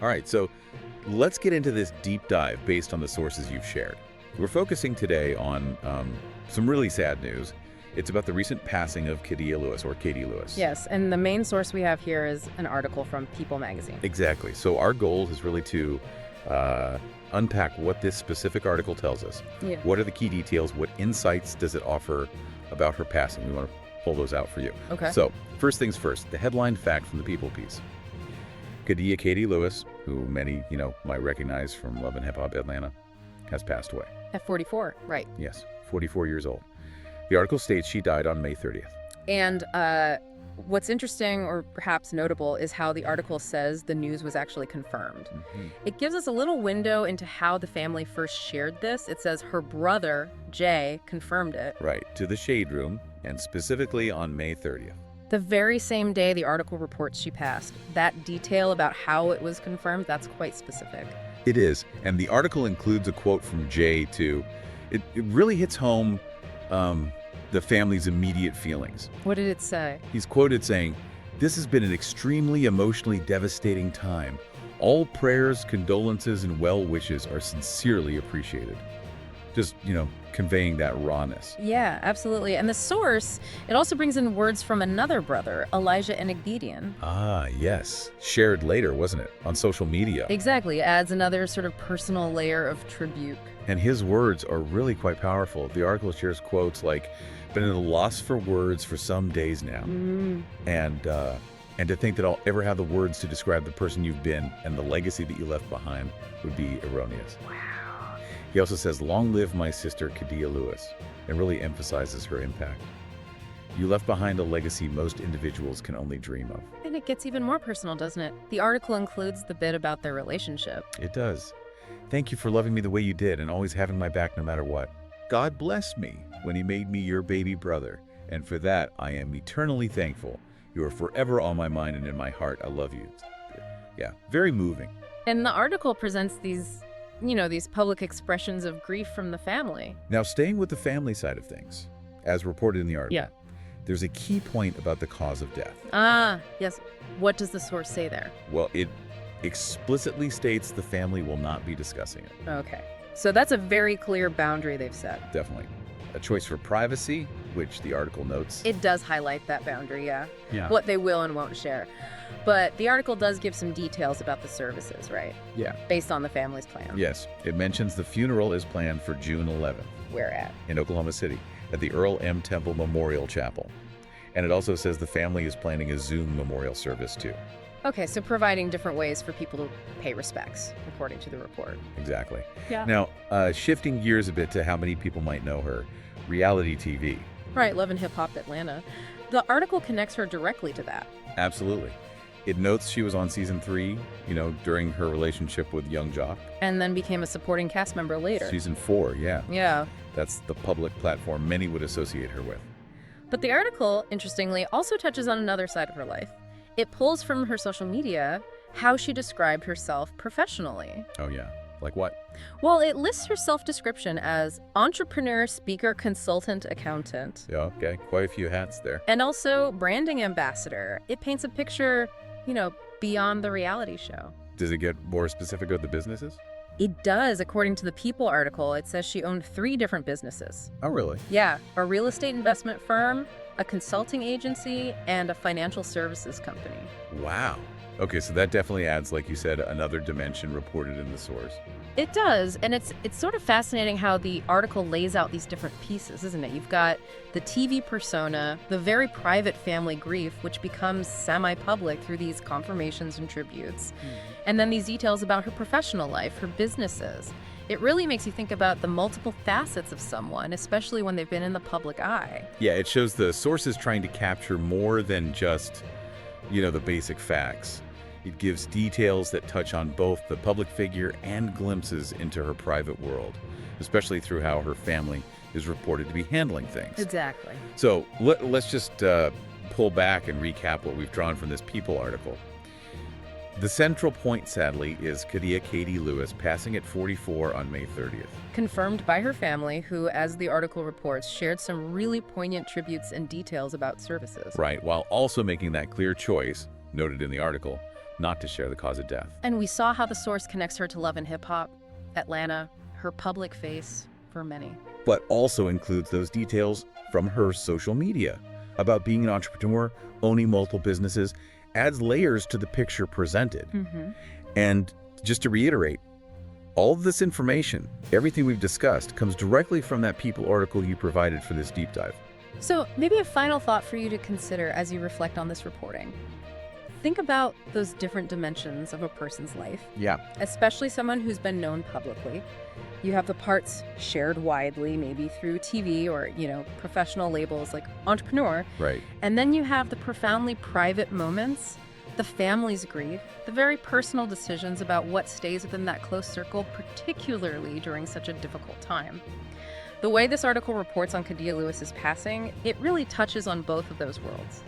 All right, so let's get into this deep dive based on the sources you've shared. We're focusing today on some really sad news. It's about the recent passing of Khadiyah Lewis, or Katie Lewis. Yes, and the main source we have here is an article from People magazine. Exactly. So our goal is really to unpack what this specific article tells us. Yeah. What are the key details? What insights does it offer about her passing? We want to pull those out for you. Okay. So first things first, the headline fact from the People piece. Khadiyah Katie Lewis, who many, might recognize from Love and Hip Hop Atlanta, has passed away. At 44, right. Yes, 44 years old. The article states she died on May 30th. And what's interesting, or perhaps notable, is how the article says the news was actually confirmed. Mm-hmm. It gives us a little window into how the family first shared this. It says her brother, Jay, confirmed it. Right, to the Shade Room, and specifically on May 30th. The very same day the article reports she passed. That detail about how it was confirmed, that's quite specific. It is, and the article includes a quote from Jay, too. It really hits home the family's immediate feelings. What did it say? He's quoted saying, "This has been an extremely emotionally devastating time. All prayers, condolences, and well wishes are sincerely appreciated." Just, conveying that rawness. Yeah, absolutely. And the source, it also brings in words from another brother, Elijah Enigdidian. Ah, yes. Shared later, wasn't it? On social media. Exactly. It adds another sort of personal layer of tribute. And his words are really quite powerful. The article shares quotes like, "Been at a loss for words for some days now." And to think that I'll ever have the words to describe the person you've been and the legacy that you left behind would be erroneous. Wow. He also says, "Long live my sister, Khadiyah Lewis," and really emphasizes her impact. "You left behind a legacy most individuals can only dream of." And it gets even more personal, doesn't it? The article includes the bit about their relationship. It does. "Thank you for loving me the way you did and always having my back no matter what. God blessed me when he made me your baby brother, and for that I am eternally thankful. You are forever on my mind and in my heart. I love you." Yeah, very moving. And the article presents these public expressions of grief from the family. Now, staying with the family side of things, as reported in the article, Yeah. there's a key point about the cause of death. Ah, yes. What does the source say there? Well, it explicitly states the family will not be discussing it. Okay. So that's a very clear boundary they've set. Definitely. A choice for privacy, which the article notes. It does highlight that boundary, yeah. Yeah. What they will and won't share. But the article does give some details about the services, right? Yeah. Based on the family's plan. Yes. It mentions the funeral is planned for June 11th Where at? in Oklahoma City at the Earl M. Temple Memorial Chapel. And it also says the family is planning a Zoom memorial service, too. Okay, so providing different ways for people to pay respects, according to the report. Exactly. Yeah. Now, shifting gears a bit to how many people might know her, reality TV. Right, Love and Hip Hop Atlanta. The article connects her directly to that. Absolutely. It notes she was on season 3, during her relationship with Yung Joc. And then became a supporting cast member later. Season 4, yeah. Yeah. That's the public platform many would associate her with. But the article, interestingly, also touches on another side of her life. It pulls from her social media how she described herself professionally. Oh, yeah. Like what? Well, it lists her self-description as entrepreneur, speaker, consultant, accountant. Yeah, okay. Quite a few hats there. And also branding ambassador. It paints a picture, beyond the reality show. Does it get more specific with the businesses? It does. According to the People article, it says she owned 3 different businesses. Oh, really? Yeah, a real estate investment firm, a consulting agency, and a financial services company. Wow. Okay, so that definitely adds, like you said, another dimension reported in the source. It does, and it's sort of fascinating how the article lays out these different pieces, isn't it? You've got the TV persona, the very private family grief, which becomes semi-public through these confirmations and tributes, and then these details about her professional life, her businesses. It really makes you think about the multiple facets of someone, especially when they've been in the public eye. Yeah, it shows the sources trying to capture more than just, the basic facts. It gives details that touch on both the public figure and glimpses into her private world, especially through how her family is reported to be handling things. Exactly. So let's just pull back and recap what we've drawn from this People article. The central point, sadly, is Khadiyah Katie Lewis passing at 44 on May 30th. Confirmed by her family, who, as the article reports, shared some really poignant tributes and details about services. Right, while also making that clear choice, noted in the article, not to share the cause of death. And we saw how the source connects her to love and hip-hop, Atlanta, her public face for many. But also includes those details from her social media about being an entrepreneur, owning multiple businesses, adds layers to the picture presented. And just to reiterate, all of this information, everything we've discussed, comes directly from that People article you provided for this deep dive. So maybe a final thought for you to consider as you reflect on this reporting. Think about those different dimensions of a person's life, Yeah. especially someone who's been known publicly. You have the parts shared widely, maybe through TV or, professional labels like entrepreneur. Right. And then you have the profoundly private moments, the family's grief, the very personal decisions about what stays within that close circle, particularly during such a difficult time. The way this article reports on Khadiyah Lewis's passing, it really touches on both of those worlds.